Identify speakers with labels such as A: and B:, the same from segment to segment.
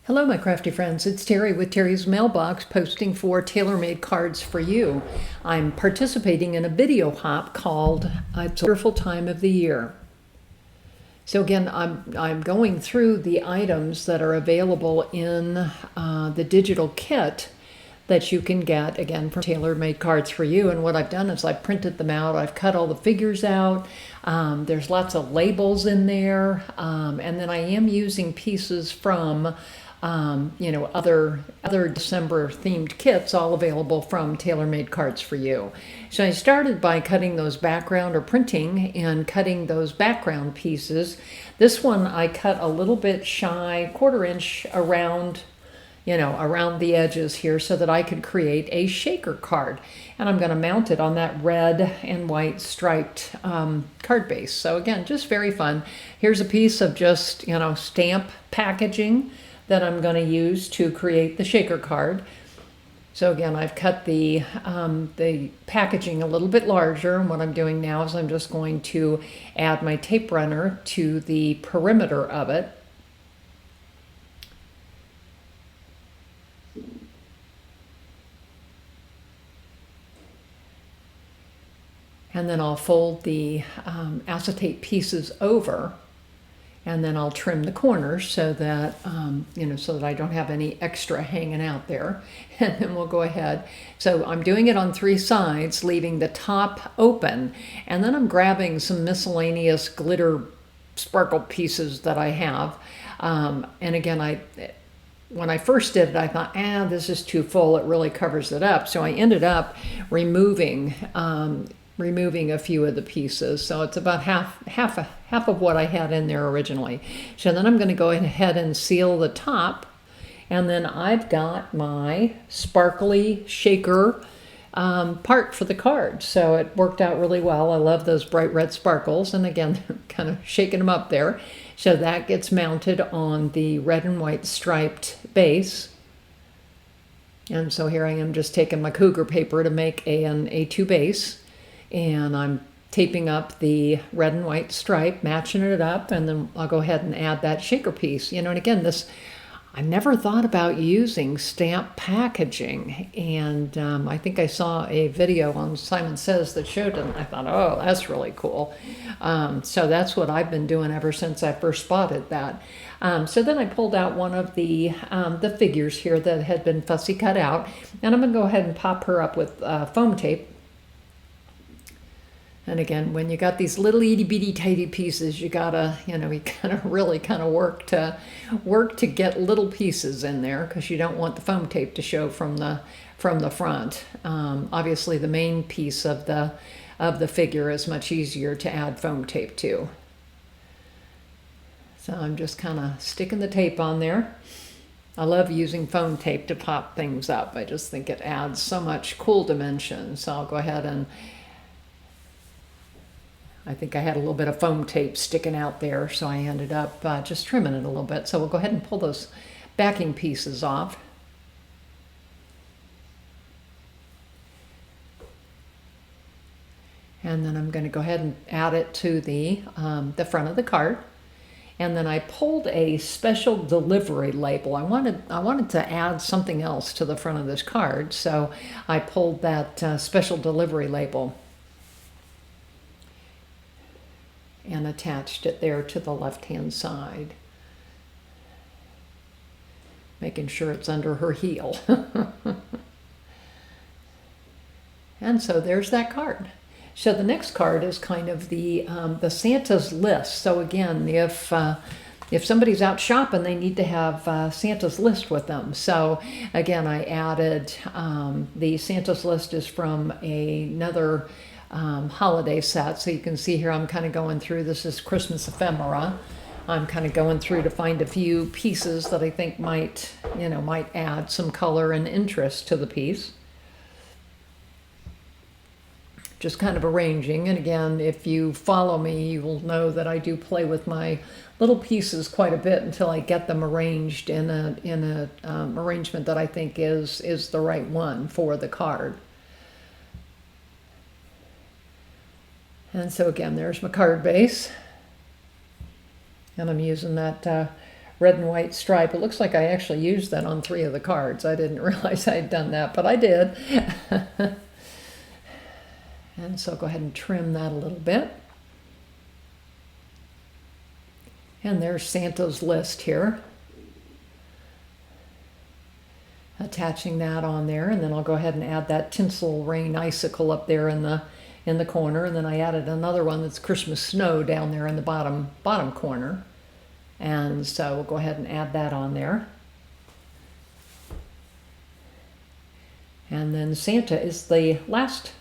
A: Hello, my crafty friends. It's Terry with Terry's Mailbox posting for TaylorMadeCards4U. I'm participating in a video hop called It's a Wonderful Time of the Year. So again, I'm going through the items that are available in the digital kit that you can get, again, from TaylorMadeCards4U. And what I've done is I've printed them out. I've cut all the figures out. There's lots of labels in there. And then I am using pieces from other December themed kits, all available from TaylorMadeCards4U. So I started by cutting those background, or printing and cutting those background pieces. This one I cut a little bit shy, 1/4 inch around the edges here, so that I could create a shaker card. And I'm going to mount it on that red and white striped card base. So again, just very fun. Here's a piece of just, stamp packaging that I'm going to use to create the shaker card. So again, I've cut the packaging a little bit larger, and what I'm doing now is I'm just going to add my tape runner to the perimeter of it. And then I'll fold the acetate pieces over, and then I'll trim the corners so that so that I don't have any extra hanging out there. And then we'll go ahead. So I'm doing it on 3 sides, leaving the top open, and then I'm grabbing some miscellaneous glitter sparkle pieces that I have. And again, when I first did it, I thought, this is too full. It really covers it up. So I ended up removing a few of the pieces, so it's about half of what I had in there originally. So then I'm going to go ahead and seal the top, and then I've got my sparkly shaker part for the card. So it worked out really well. I love those bright red sparkles, and again, kind of shaking them up there. So that gets mounted on the red and white striped base. And so here I am just taking my cougar paper to make an A2 base. And I'm taping up the red and white stripe, matching it up, and then I'll go ahead and add that shaker piece. And again, I never thought about using stamp packaging, and I think I saw a video on Simon Says that showed it, and I thought, oh, that's really cool. So that's what I've been doing ever since I first spotted that. So then I pulled out one of the figures here that had been fussy cut out, and I'm going to go ahead and pop her up with foam tape. And again, when you got these little itty bitty tidy pieces, you gotta, you gotta really kind of work to get little pieces in there, because you don't want the foam tape to show from the front. Obviously, the main piece of the figure is much easier to add foam tape to. So I'm just kind of sticking the tape on there. I love using foam tape to pop things up. I just think it adds so much cool dimension. So I'll go ahead and I think I had a little bit of foam tape sticking out there, so I ended up just trimming it a little bit. So we'll go ahead and pull those backing pieces off. And then I'm going to go ahead and add it to the front of the card. And then I pulled a special delivery label. I wanted to add something else to the front of this card, so I pulled that special delivery label and attached it there to the left-hand side, making sure it's under her heel. And so there's that card. So the next card is kind of the Santa's list. So again, if somebody's out shopping, they need to have Santa's list with them. So again, I added the Santa's list is from another holiday set. So you can see here I'm kind of going through, this is Christmas ephemera. I'm kind of going through to find a few pieces that I think might add some color and interest to the piece. Just kind of arranging. And again, if you follow me, you will know that I do play with my little pieces quite a bit until I get them arranged in a arrangement that I think is the right one for the card. And so again, there's my card base, and I'm using that red and white stripe. It looks like I actually used that on 3 of the cards. I didn't realize I'd done that, but I did. And so I'll go ahead and trim that a little bit. And there's Santa's list here. Attaching that on there, and then I'll go ahead and add that tinsel rain icicle up there in the corner, and then I added another one that's Christmas snow down there in the bottom corner. And so we'll go ahead and add that on there. And then Santa is the last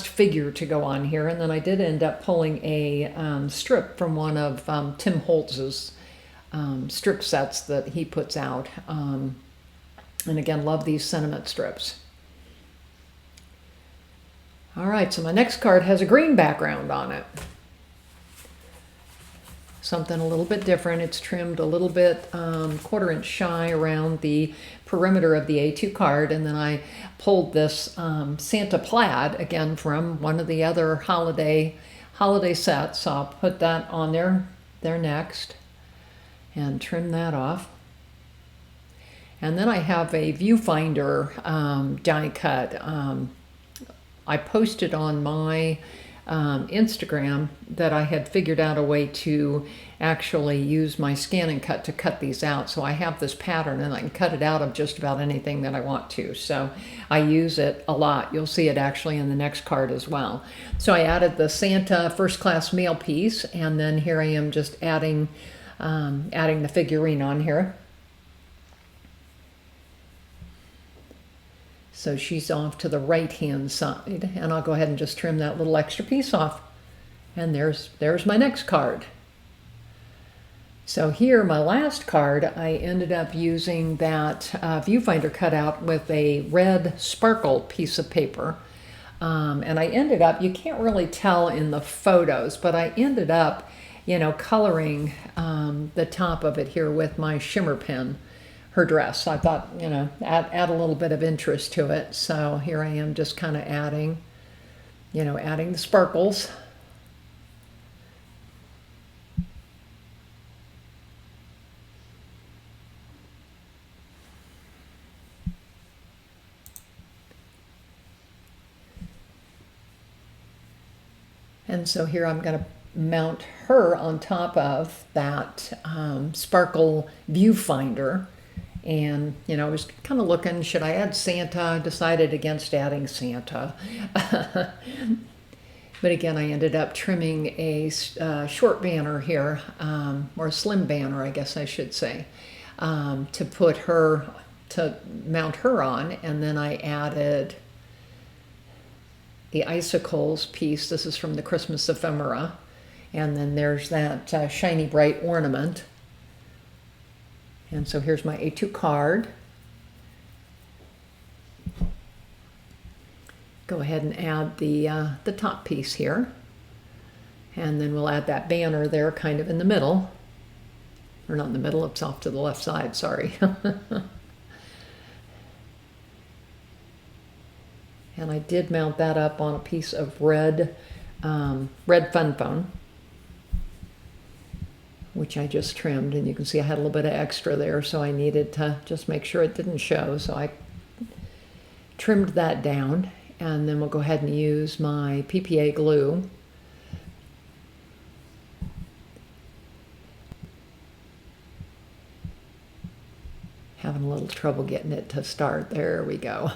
A: figure to go on here, and then I did end up pulling a strip from one of Tim Holtz's strip sets that he puts out. And again, love these sentiment strips. All right, so my next card has a green background on it. Something a little bit different. It's trimmed a little bit, 1/4 inch shy around the perimeter of the A2 card, and then I pulled this Santa plaid, again, from one of the other holiday sets. So I'll put that on there next and trim that off. And then I have a viewfinder die cut. I posted on my Instagram that I had figured out a way to actually use my scan and cut to cut these out. So I have this pattern and I can cut it out of just about anything that I want to. So I use it a lot. You'll see it actually in the next card as well. So I added the Santa first class mail piece, and then here I am just adding the figurine on here. So she's off to the right-hand side, and I'll go ahead and just trim that little extra piece off. And there's my next card. So here, my last card, I ended up using that viewfinder cutout with a red sparkle piece of paper. And I ended up, you can't really tell in the photos, but I ended up, coloring the top of it here with my shimmer pen. Her dress. So I thought, add a little bit of interest to it. So here I am just kind of adding the sparkles. And so here I'm going to mount her on top of that sparkle viewfinder. And, I was kind of looking, should I add Santa? Decided against adding Santa. But again, I ended up trimming a short banner here, or a slim banner, I guess I should say, to mount her on. And then I added the icicles piece. This is from the Christmas Ephemera. And then there's that shiny bright ornament. And so here's my A2 card. Go ahead and add the top piece here. And then we'll add that banner there kind of in the middle. Or not in the middle, it's off to the left side, sorry. And I did mount that up on a piece of red fun foam, which I just trimmed, and you can see I had a little bit of extra there, so I needed to just make sure it didn't show, so I trimmed that down. And then we'll go ahead and use my PPA glue. Having a little trouble getting it to start. There we go.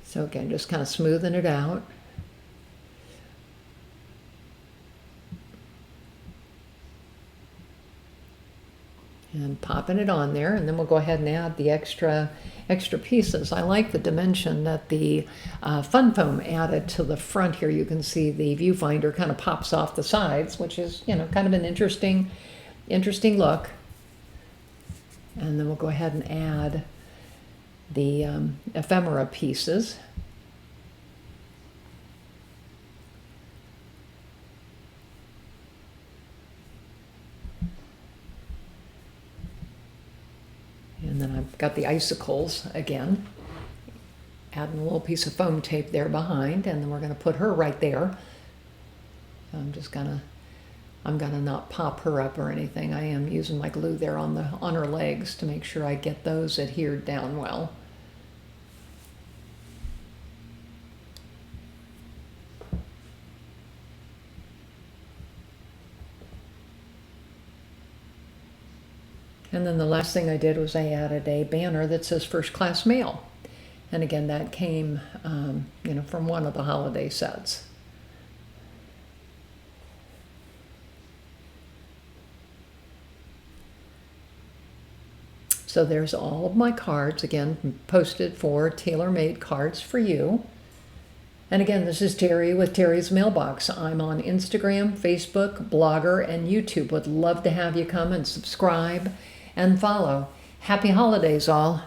A: So again, just kind of smoothing it out. And popping it on there, and then we'll go ahead and add the extra pieces. I like the dimension that the fun foam added to the front here. You can see the viewfinder kind of pops off the sides, which is kind of an interesting look. And then we'll go ahead and add the ephemera pieces. And then I've got the icicles again, adding a little piece of foam tape there behind, and then we're going to put her right there. So I'm just going to, I'm gonna not pop her up or anything. I am using my glue there on her legs to make sure I get those adhered down well. And then the last thing I did was I added a banner that says First Class Mail. And again, that came, from one of the holiday sets. So there's all of my cards, again, posted for TaylorMadeCards4U. And again, this is Terry with Terry's Mailbox. I'm on Instagram, Facebook, Blogger, and YouTube. Would love to have you come and subscribe and follow. Happy holidays, all.